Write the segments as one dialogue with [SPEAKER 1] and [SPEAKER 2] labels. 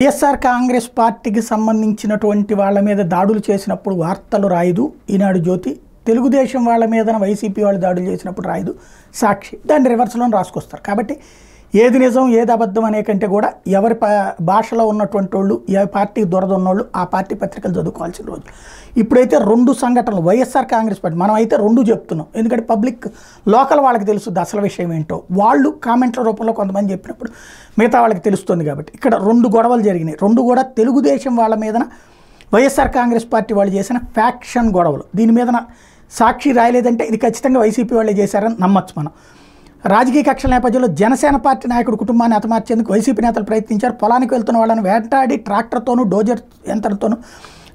[SPEAKER 1] వైఎస్ఆర్ కాంగ్రెస్ పార్టీకి సంబంధించినటువంటి వాళ్ళ మీద దాడులు చేసినప్పుడు వార్తలు రాయదు ఈనాడు జ్యోతి, తెలుగుదేశం వాళ్ళ మీద వైసీపీ వాళ్ళు దాడులు చేసినప్పుడు రాయదు సాక్షి, దాన్ని రివర్స్లో రాసుకొస్తారు. కాబట్టి ఏది నిజం ఏది అబద్ధం అనే కంటే కూడా ఎవరి భాషలో ఉన్నటువంటి వాళ్ళు, ఏ పార్టీకి దొరద ఉన్నోళ్ళు ఆ పార్టీ పత్రికలు చదువుకోవాల్సిన రోజు. ఇప్పుడైతే రెండు సంఘటనలు వైఎస్ఆర్ కాంగ్రెస్ పార్టీ, మనం అయితే రెండు చెప్తున్నాం ఎందుకంటే పబ్లిక్ లోకల్ వాళ్ళకి తెలుస్తుంది అసలు విషయం ఏంటో, వాళ్ళు కామెంట్ల రూపంలో కొంతమంది చెప్పినప్పుడు మిగతా వాళ్ళకి తెలుస్తుంది. కాబట్టి ఇక్కడ రెండు గొడవలు జరిగినాయి, రెండు కూడా తెలుగుదేశం వాళ్ళ మీదన వైఎస్ఆర్ కాంగ్రెస్ పార్టీ వాళ్ళు చేసిన ఫ్యాక్షన్ గొడవలు. దీని మీదన సాక్షి రాయలేదంటే ఇది ఖచ్చితంగా వైసీపీ వాళ్ళే చేశారని నమ్మచ్చు మనం. రాజకీయ కక్షల నేపథ్యంలో జనసేన పార్టీ నాయకుడు కుటుంబాన్ని హతమార్చేందుకు వైసీపీ నేతలు ప్రయత్నించారు. పొలానికి వెళ్తున్న వాళ్ళని వేటాడి ట్రాక్టర్తోనూ డోజర్ యంత్రంతోనూ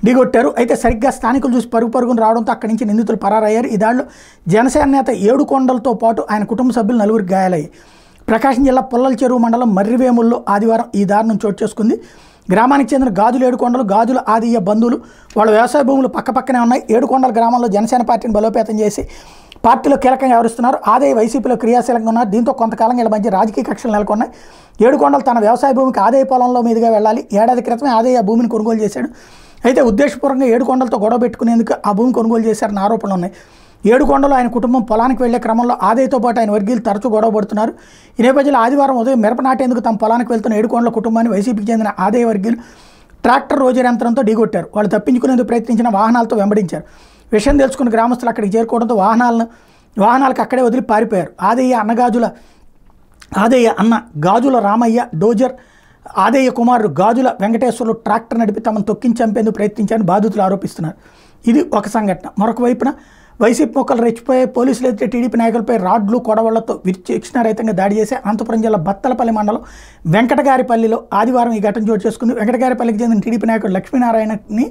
[SPEAKER 1] ఢీగొట్టారు. అయితే సరిగ్గా స్థానికులు చూసి పరుగున రావడంతో అక్కడి నుంచి నిందితులు పరారయ్యారు. ఈ దాడిలో జనసేన నేత ఏడుకొండలతో పాటు ఆయన కుటుంబ సభ్యులు నలుగురికి గాయాలయ్యాయి. ప్రకాశం జిల్లా పుల్లల చెరువు మండలం మర్రివేముల్లో ఆదివారం ఈ దారుణం చోటు చేసుకుంది. గ్రామానికి చెందిన గాజులు ఏడుకొండలు, గాజుల ఆదియ్య బంధువులు, వాళ్ళ వ్యవసాయ భూములు పక్కపక్కనే ఉన్నాయి. ఏడుకొండల గ్రామంలో జనసేన పార్టీని బలోపేతం చేసి పార్టీలో కీలకంగా వ్యవహరిస్తున్నారు. ఆదాయ వైసీపీలో క్రియాశీలంగా ఉన్నారు. దీంతో కొంతకాలంగా వీళ్ళ మధ్య రాజకీయ కక్షలు నెలకొన్నాయి. ఏడుకొండలు తన వ్యవసాయ భూమికి ఆదాయ పొలంలో మీదుగా వెళ్ళాలి. ఏడాది క్రితమే ఆదాయ భూమిని కొనుగోలు చేశాడు. అయితే ఉద్దేశపూర్వకంగా ఏడుకొండలతో గొడవ పెట్టుకునేందుకు ఆ భూమి కొనుగోలు చేశారన్న ఆరోపణలు ఉన్నాయి. ఏడుకొండలు ఆయన కుటుంబం పొలానికి వెళ్లే క్రమంలో ఆదాయతో పాటు ఆయన వర్గీయులు తరచూ గొడవ పడుతున్నారు. ఈ నేపథ్యంలో ఆదివారం ఉదయం మిరప నాటేందుకు తమ పొలానికి వెళ్తున్న ఏడుకొండల కుటుంబాన్ని వైసీపీకి చెందిన ఆదాయ వర్గీయులు ట్రాక్టర్ రోజర్ యంత్రంతో ఢీగొట్టారు. వాళ్ళు తప్పించుకునేందుకు ప్రయత్నించిన వాహనాలతో వెంబడించారు. విషయం తెలుసుకున్న గ్రామస్తులు అక్కడికి చేరుకోవడంతో వాహనాలకు అక్కడే వదిలి పారిపోయారు. ఆదయ్య అన్న గాజుల రామయ్య డోజర్, ఆదయ్య కుమారుడు గాజుల వెంకటేశ్వర్లు ట్రాక్టర్ నడిపి తమను తొక్కించి చంపేందుకు ప్రయత్నించారని బాధితులు ఆరోపిస్తున్నారు. ఇది ఒక సంఘటన. మరొక వైపున వైసీపీ మొక్కలు రెచ్చిపోయే పోలీసులు అయితే టీడీపీ నాయకులపై రాడ్లు కొడవళ్లతో విచక్షణారహితంగా దాడి చేసి అనంతపురం జిల్లా బత్తలపల్లి మండలం వెంకటగారిపల్లిలో ఆదివారం ఈ ఘటన చోటు చేసుకుంది. వెంకటగారిపల్లికి చెందిన టీడీపీ నాయకుడు లక్ష్మీనారాయణని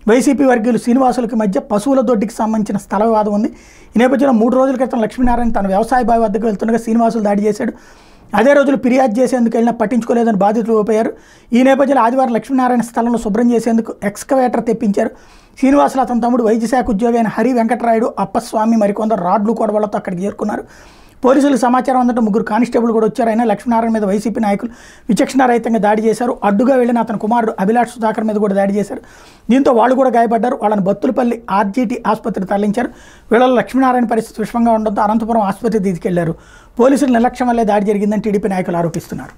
[SPEAKER 1] వైసీపీ వర్గీయులు శ్రీనివాసులకి మధ్య పశువుల దొడ్డికి సంబంధించిన స్థల వివాదం ఉంది. ఈ నేపథ్యంలో 3 రోజుల క్రితం లక్ష్మీనారాయణ తన వ్యవసాయ బావి వద్దకు వెళ్తుండగా శ్రీనివాసులు దాడి చేశాడు. అదే రోజులు ఫిర్యాదు చేసేందుకు వెళ్ళినా పట్టించుకోలేదని బాధితులు ఊపారు. ఈ నేపథ్యంలో ఆదివారం లక్ష్మీనారాయణ స్థలంలో శుభ్రం చేసేందుకు ఎక్స్కవేటర్ తెప్పించారు. శ్రీనివాసులు అతని తమ్ముడు వైద్య శాఖ ఉద్యోగి అయిన హరి వెంకటరాయుడు, అప్పస్వామి మరికొందరు రాడ్లు కొడవలతో అక్కడికి చేరుకున్నారు. పోలీసులకు సమాచారం అందటం 3 కానిస్టేబుల్ కూడా వచ్చారు. అయినా లక్ష్మీనారాయణ మీద వైసీపీ నాయకులు విచక్షణారహితంగా దాడి చేశారు. అడ్డుగా వెళ్లిన అతని కుమారుడు అభిలాష్ సుధాకర్ మీద కూడా దాడి చేశారు. దీంతో వాళ్ళు కూడా గాయపడ్డారు. వాళ్ళని బత్తులపల్లి ఆర్జీటీ ఆసుపత్రికి తరలించారు. వీళ్ళలో లక్ష్మీనారాయణ పరిస్థితి విషమంగా ఉండడంతో అనంతపురం ఆసుపత్రికి తీసుకెళ్లారు. పోలీసులు నిర్లక్ష్యం వల్లే దాడి జరిగిందని టీడీపీ నాయకులు ఆరోపిస్తున్నారు.